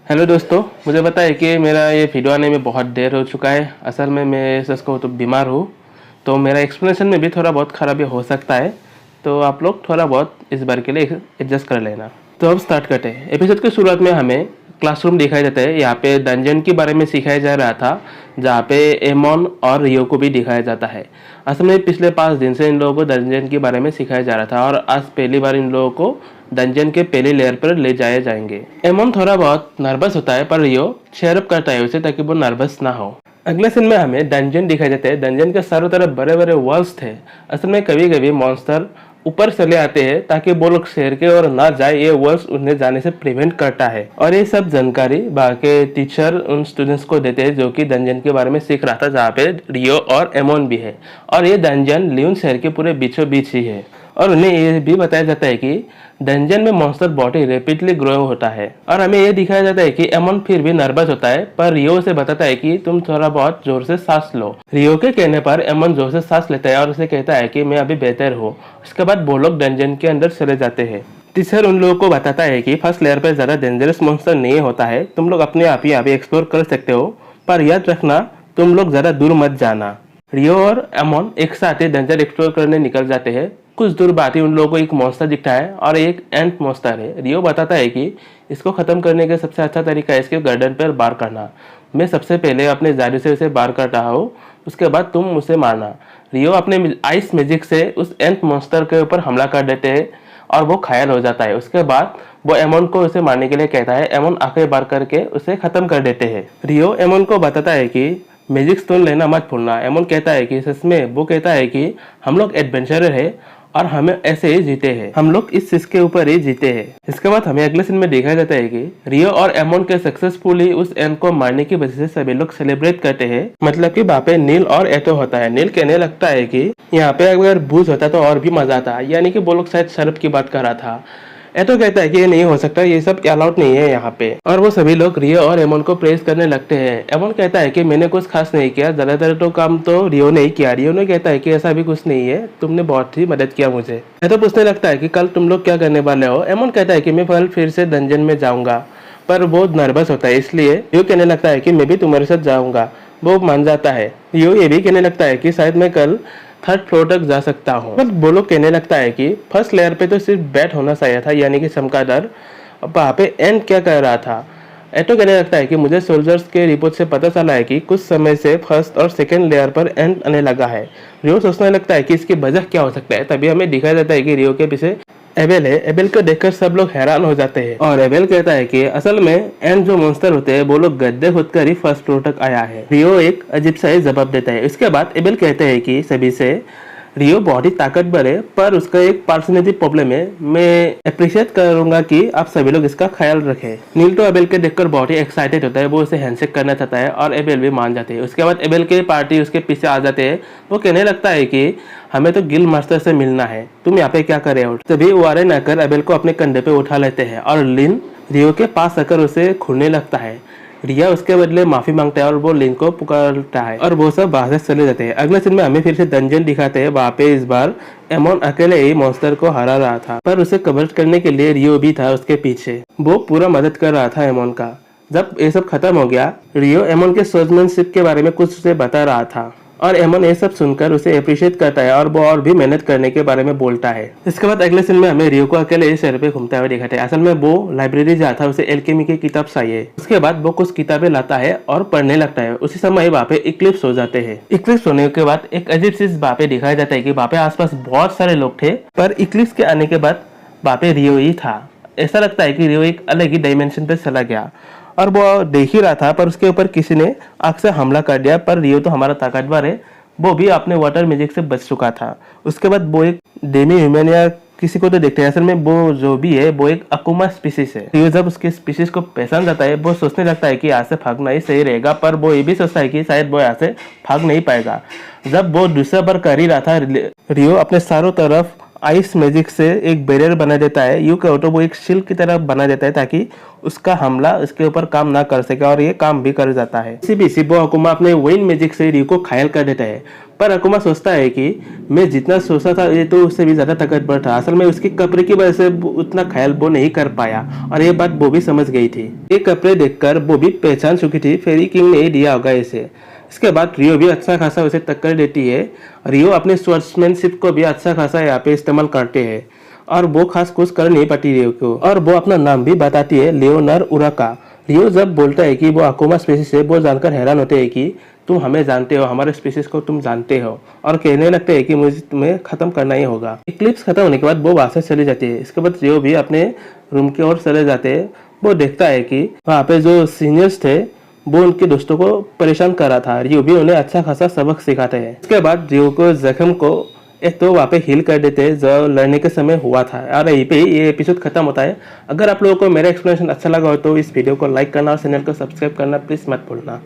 Hello दोस्तों, मुझे पता है कि मेरा ये वीडियो आने में बहुत देर हो चुका है। असल में मैं सच कहूँ तो बीमार हूँ, तो मेरा एक्सप्लेनेशन में भी थोड़ा बहुत खराबी हो सकता है। तो आप लोग थोड़ा बहुत इस बार के लिए एडजस्ट कर लेना। तो अब स्टार्ट करते हैं। एपिसोड की शुरुआत में हमें क्लासरूम दिखाई देता है। यहाँ पे डंजन के बारे में सिखाया जा रहा था, जहाँ पे एमोन और रियो को भी दिखाया जाता है। असल में पिछले 5 दिन से इन लोगों को डंजन के बारे में सिखाया जा रहा था और आज पहली बार इन लोगों को डंजन के पहले लेयर पर ले जाए जाएंगे। एमोन थोड़ा बहुत नर्वस होता है, पर रियो चेयर अप करता है उसे ताकि वो नर्वस ना हो। अगले सीन में हमें डंजन दिखाई देते हैं। डंजन के चारों तरफ बड़े बड़े वॉल्स थे। असल में कभी कभी मॉन्स्टर ऊपर चले आते हैं ताकि वो लोग शेर के और ना जाए, ये वॉल्स उन्हें जाने से प्रिवेंट करता है। और ये सब जानकारी बाकी टीचर उन स्टूडेंट्स को देते हैं जो कि डंजन के बारे में सीख रहा था, जहाँ पे रियो और एमोन भी है। और ये डंजन लियोन शहर के पूरे बीचों बीच ही है। और उन्हें ये भी बताया जाता है कि डंजन में मॉन्स्टर बहुत ही रैपिडली ग्रो होता है। और हमें ये दिखाया जाता है कि एमोन फिर भी नर्वस होता है, पर रियो उसे बताता है कि तुम थोड़ा बहुत जोर से सांस लो। रियो के कहने पर एमोन जोर से सांस लेता है और उसे कहता है कि मैं अभी बेहतर हूँ। उसके बाद वो लोग डंजन के अंदर चले जाते हैं। टीचर उन लोगों को बताता है कि फर्स्ट लेयर पर ज्यादा डेंजरस मॉन्स्टर नहीं होता है, तुम लोग अपने आप ही यहाँ पे एक्सप्लोर कर सकते हो, पर याद रखना तुम लोग ज्यादा दूर मत जाना। रियो और एमोन एक साथ ही डंजन एक्सप्लोर करने निकल जाते हैं। कुछ दूर बाद ही उन लोगों को एक मॉन्स्टर दिखता है और एक एंट मॉन्स्टर है। रियो बताता है कि इसको खत्म करने का सबसे अच्छा तरीका है इसके गर्दन पर वार करना। मैं सबसे पहले अपने जादू से उसे वार कर रहा हूँ, उसके बाद तुम उसे मारना। रियो अपने आइस मैजिक से उस एंट मॉन्स्टर के ऊपर हमला कर देते हैं और वो घायल हो जाता है। उसके बाद वो एमोन को उसे मारने के लिए कहता है। एमोन आखिरी बार करके उसे खत्म कर देते हैं। रियो एमोन को बताता है कि मैजिक स्टोन लेना मत भूलना। एमोन कहता है कि सच में वो कहता है कि हम लोग एडवेंचरर है और हमें ऐसे ही जीते हैं, हम लोग इस चीज के ऊपर ही जीते हैं। इसके बाद हमें अगले सीन में देखा जाता है कि रियो और एमोन के सक्सेसफुली उस एम को मारने की वजह से सभी लोग सेलिब्रेट करते हैं। मतलब कि वहाँ पे नील और एटो होता है। नील कहने लगता है कि यहाँ पे अगर बूझ होता तो और भी मजा आता, यानी कि वो लोग शायद शराब की बात कर रहा था। एटो कहता है कि ये नहीं हो सकता, ये सब अलाउड नहीं है यहाँ पे। और वो सभी लोग रियो और एमोन को प्रेस करने लगते हैं। एमोन कहता है कि मैंने कुछ खास नहीं किया, ज्यादातर तो काम तो रियो ने ही किया। रियो ने कहता है कि ऐसा भी कुछ नहीं है, तुमने बहुत ही मदद किया मुझे। एटो पूछने लगता है कि कल तुम लोग क्या करने वाले हो। एमोन कहता है कि मैं कल फिर से डंजन में जाऊंगा, पर वो नर्वस होता है, इसलिए रियो कहने लगता है कि मैं भी तुम्हारे साथ जाऊंगा। वो मान जाता है। रियो ये भी कहने लगता है कि शायद मैं कल 3rd फ्लोर तक जा सकता हूँ। बट बोलो कहने लगता है कि फर्स्ट लेयर पे तो सिर्फ बैट होना चाहिए था, यानी कि चमगादड़। वहाँ पे एंड क्या कर रहा था। एटो कहने लगता है कि मुझे सोल्जर्स के रिपोर्ट से पता चला है कि कुछ समय से फर्स्ट और सेकंड लेयर पर एंड आने लगा है। रियो सोचने लगता है कि इसकी वजह क्या हो सकता है। तभी हमें दिखाया जाता है कि रियो के पीछे एबेल है। एबेल को देखकर सब लोग हैरान हो जाते हैं और एबेल कहता है कि असल में एंड जो मॉन्स्टर होते हैं वो लोग गद्दे खुद कर ही फर्स्ट फ्लोर तक आया है। रियो एक अजीब सा ही जवाब देता है। इसके बाद एबेल कहते हैं कि सभी से रियो बहुत ही ताकतवर है, पर उसका एक पर्सनैलिटी प्रॉब्लम है। मैं अप्रिशिएट करूंगा कि आप सभी लोग इसका ख्याल रखें। नील तो एबेल के देखकर बहुत ही एक्साइटेड होता है, वो उसे हैंडशेक करना चाहता है और एबेल भी मान जाते हैं। उसके बाद एबेल के पार्टी उसके पीछे आ जाते हैं। वो कहने लगता है कि हमें तो गिल मास्टर से मिलना है, तुम यहाँ पे क्या कर रहे हो। तभी वारेन आकर एबेल को अपने कंधे पे उठा लेते हैं और लिन रियो के पास आकर उसे खूरने लगता है। रिया उसके बदले माफी मांगता है और वो लिन को पुकारता है और वो सब बाहर से चले जाते हैं। अगले सीन में हमें फिर से डंजन दिखाते हैं। वहाँ पे इस बार एमोन अकेले ही मॉन्स्टर को हरा रहा था, पर उसे कवर करने के लिए रियो भी था उसके पीछे। वो पूरा मदद कर रहा था एमोन का। जब ये सब खत्म हो गया, रियो एमोन के सोल्जरशिप के बारे में कुछ उसे बता रहा था और एमोन ये सब सुनकर उसे अप्रिशिएट करता है और वो और भी मेहनत करने के बारे में बोलता है। इसके बाद अगले सीन में हमें रियो को अकेले इस शहर पे घूमते हुए दिखाते हैं। असल में वो लाइब्रेरी जाता है, उसे एल्केमी की किताब चाहिए। उसके बाद वो कुछ किताबें लाता है और पढ़ने लगता है। उसी समय वहाँ पे इक्लिप्स हो जाते हैं। इक्लिप्स होने के बाद एक अजीब चीज वहाँ पे दिखाया जाता है कि वहाँ पे आसपास बहुत सारे लोग थे, पर इक्लिप्स के आने के बाद वहाँ पे रियो ही था। ऐसा लगता है कि रियो एक अलग ही डायमेंशन पे चला गया और वो देख ही रहा था, पर उसके ऊपर किसी ने आग से हमला कर दिया। पर रियो तो हमारा ताकतवर है, वो भी अपने वाटर मैजिक से बच चुका था। उसके बाद वो एक डेमी ह्यूमन या किसी को तो देखते हैं। असल में वो जो भी है वो एक अकुमा स्पीसीज है। रियो जब उसके स्पीसीज को पहचान जाता है, वो सोचने लगता है कि यहाँ से भागना ही सही रहेगा, पर वो ये भी सोचता है कि शायद वो यहाँ से भाग नहीं पाएगा। जब वो दूसरा बार कर ही रहा था, रियो अपने चारों तरफ आइस मैजिक से एक बैरियर बना देता है, यूं कहो तो वो एक शील्ड की तरह बना देता है ताकि उसका हमला उसके ऊपर काम ना कर सके, और ये काम भी कर जाता है। इसी बीच वो अकुमा अपने विंड मैजिक से रियो को घायल कर देता है, पर अकुमा सोचता है कि मैं जितना सोचा था ये तो उससे भी ज्यादा ताकतवर था। असल में उसके कपड़े की वजह से उतना घायल वो नहीं कर पाया, और ये बात वो भी समझ गई थी। ये कपड़े देखकर वो भी पहचान चुकी थी फेरी किंग ने दिया होगा इसे। इसके बाद रियो भी अच्छा खासा उसे टक्कर देती है। रियो अपने स्वर्ड्समैनशिप को भी अच्छा खासा यहाँ पे इस्तेमाल करते हैं, और वो खास कुछ कर नहीं पाती रियो को, और वो अपना नाम भी बताती है, लियोनर उराका। रियो जब बोलता है कि वो अकुमा स्पीसीज है, वो जानकर हैरान होते हैं कि तुम हमें जानते हो, हमारे स्पीसीज को तुम जानते हो, और कहने लगते हैं कि मुझे तुम्हें खत्म करना ही होगा। इक्लिप्स खत्म होने के बाद वो वहां से चली जाती है। इसके बाद रियो भी अपने रूम की ओर चले जाते हैं। वो देखता है कि वहाँ पे जो सीनियर्स थे वो उनके दोस्तों को परेशान कर रहा था। रियो भी उन्हें अच्छा खासा सबक सिखाते हैं। इसके बाद रियो को जख्म को एक तो वहाँ पे हील कर देते हैं जो लड़ने के समय हुआ था, और यहीं पे ये एपिसोड खत्म होता है। अगर आप लोगों को मेरा एक्सप्लेनेशन अच्छा लगा हो तो इस वीडियो को लाइक करना और चैनल को सब्सक्राइब करना प्लीज मत भूलना।